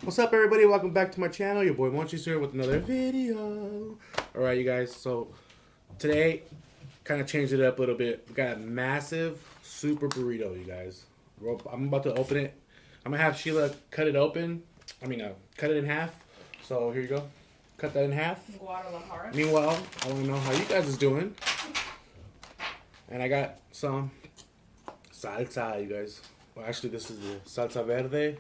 What's up, everybody? Welcome back to my channel. Your boy Monchi's here with another video. Alright, you guys. So, today, kind of changed it up a little bit. We got a massive super burrito, you guys. I'm about to open it. I'm going to have Sheila cut it open. Cut it in half. So, here you go. Cut that in half. Guadalajara. Meanwhile, I want to know how you guys is doing. And I got some salsa, you guys. Well, actually, this is the salsa verde.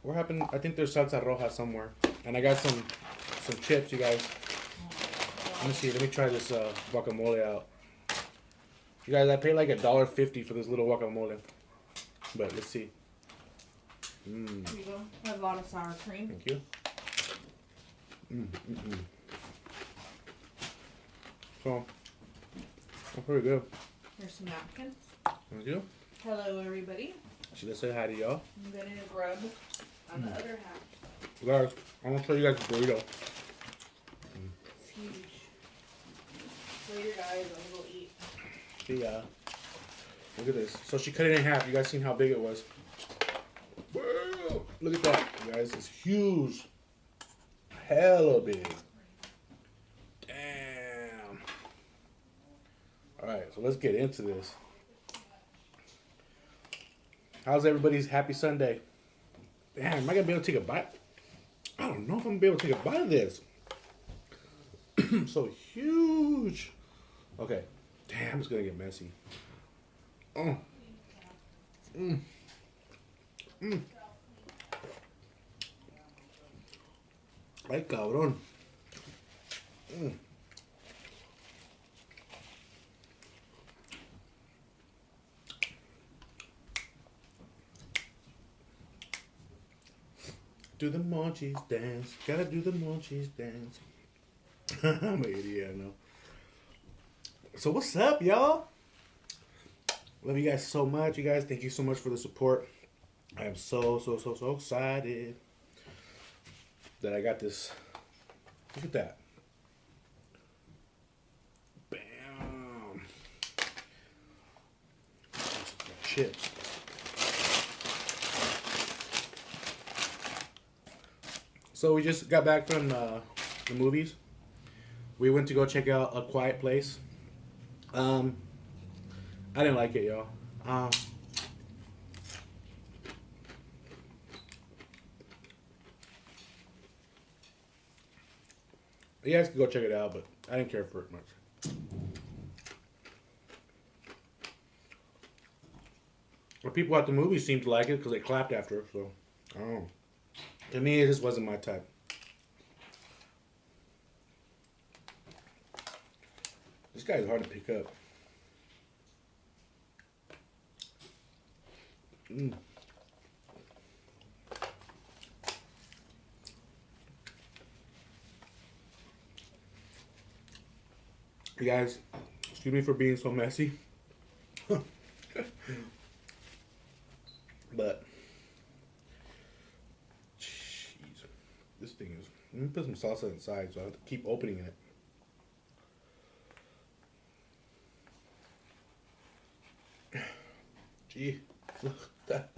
We're having, I think there's salsa roja somewhere. And I got some chips, you guys. Let me see, let me try this guacamole out. You guys, I paid like $1.50 for this little guacamole. But let's see. Here you go. I have a lot of sour cream. Thank you. So, that's pretty good. Here's some napkins. Thank you. Hello, everybody. Should I say hi to y'all? I'm going to grub on the other half. Guys, I want to show you guys the burrito. It's huge. Later, guys, I'm going to go eat. See ya. Look at this. So she cut it in half. You guys seen how big it was? Whoa. Look at that, you guys. It's huge. Hella big. Damn. Alright, so let's get into this. How's everybody's happy Sunday? Damn, am I going to be able to take a bite? I don't know if I'm going to be able to take a bite of this. So huge. Okay. Damn, it's going to get messy. Oh. Ay, cabrón. Do the Monchi's dance. Gotta do the Monchi's dance. I'm an idiot, I know. So what's up, y'all? Love you guys so much. You guys, thank you so much for the support. I am so excited that I got this. Look at that. Bam. Chips. So we just got back from the movies. We went to go check out A Quiet Place. I didn't like it, y'all. You guys can go check it out, but I didn't care for it much. The people at the movie seemed to like it because they clapped after, so I don't know. To me, it just wasn't my type. This guy's hard to pick up. You guys, excuse me for being so messy. But, jeez, this thing is. Let me put some salsa inside, so I have to keep opening it. Gee, look at that.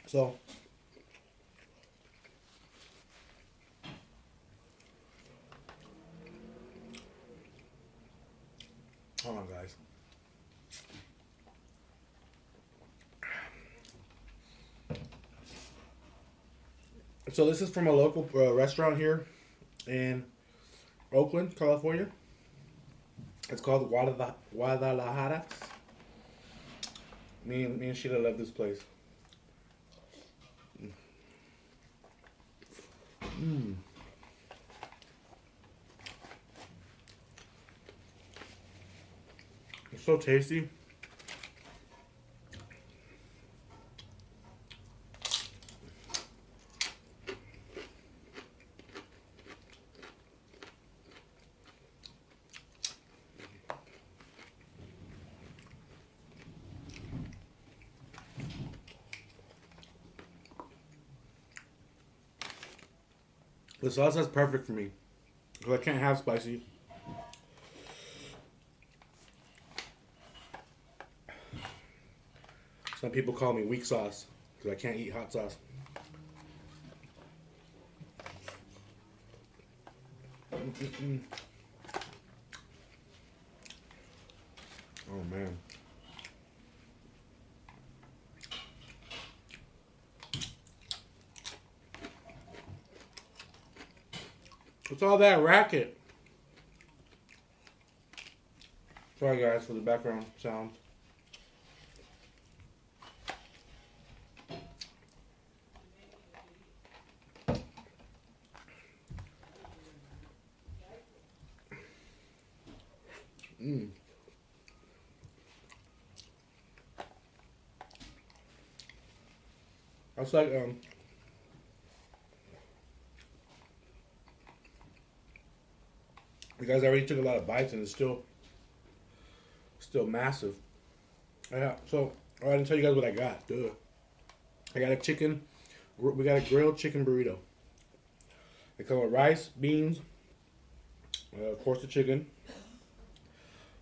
So, hold on, guys. So this is from a local restaurant here in Oakland, California. It's called Guadalajara. Me and Sheila love this place. It's so tasty. The salsa is perfect for me because I can't have spicy. Some people call me weak sauce because I can't eat hot sauce. Oh man. What's all that racket? Sorry guys for the background sound. That's like you guys already took a lot of bites and it's still massive. Yeah, so I didn't tell you guys what I got. Duh. I got a chicken. We got a grilled chicken burrito. It comes with rice, beans, of course the chicken,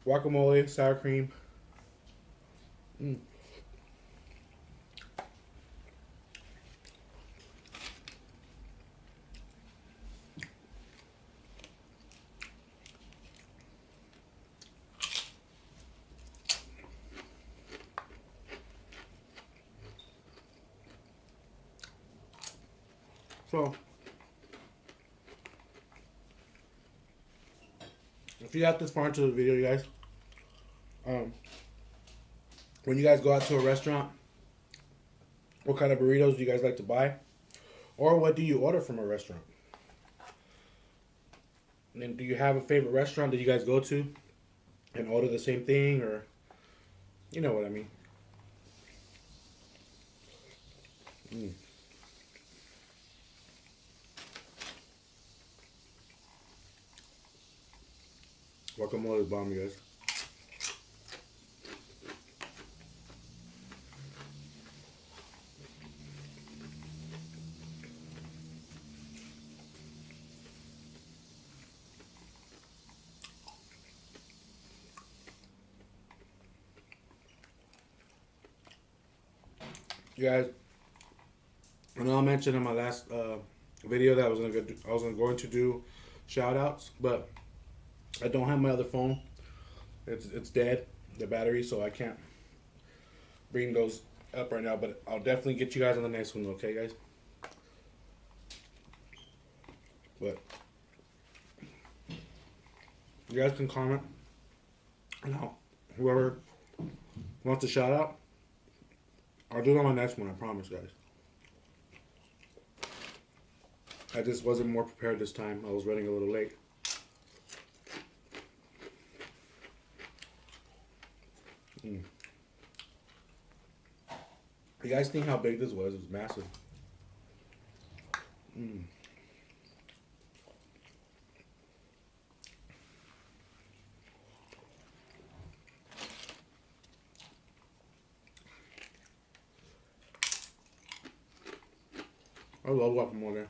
guacamole, sour cream. So, if you got this far into the video, you guys, when you guys go out to a restaurant, what kind of burritos do you guys like to buy? Or what do you order from a restaurant? And do you have a favorite restaurant that you guys go to and order the same thing? Or, you know what I mean. Guacamole is bomb, you guys. You guys, I know I mentioned in my last video that I was going to do shout outs, but I don't have my other phone. It's dead, the battery, so I can't bring those up right now, but I'll definitely get you guys on the next one, okay guys? But you guys can comment. Now, whoever wants a shout out, I'll do it on my next one, I promise, guys. I just wasn't more prepared this time. I was running a little late. You guys think how big this was? It was massive. I love guacamole.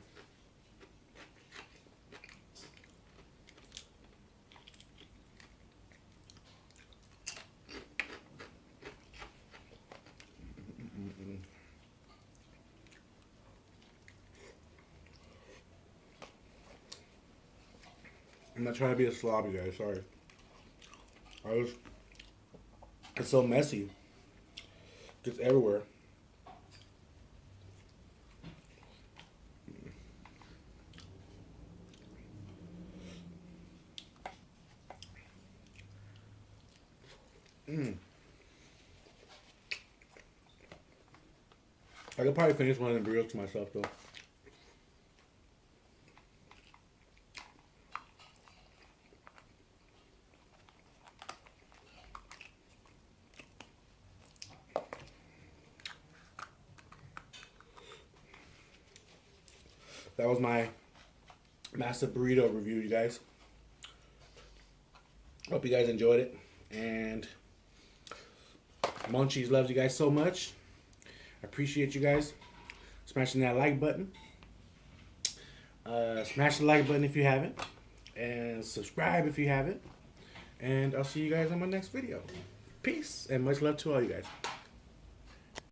I'm not trying to be a slob, you guys. Sorry. It's so messy. It's everywhere. I could probably finish one of the burritos to myself, though. That was my massive burrito review, you guys. Hope you guys enjoyed it. And Munchies loves you guys so much. I appreciate you guys smashing that like button. Smash the like button if you haven't. And subscribe if you haven't. And I'll see you guys on my next video. Peace and much love to all you guys.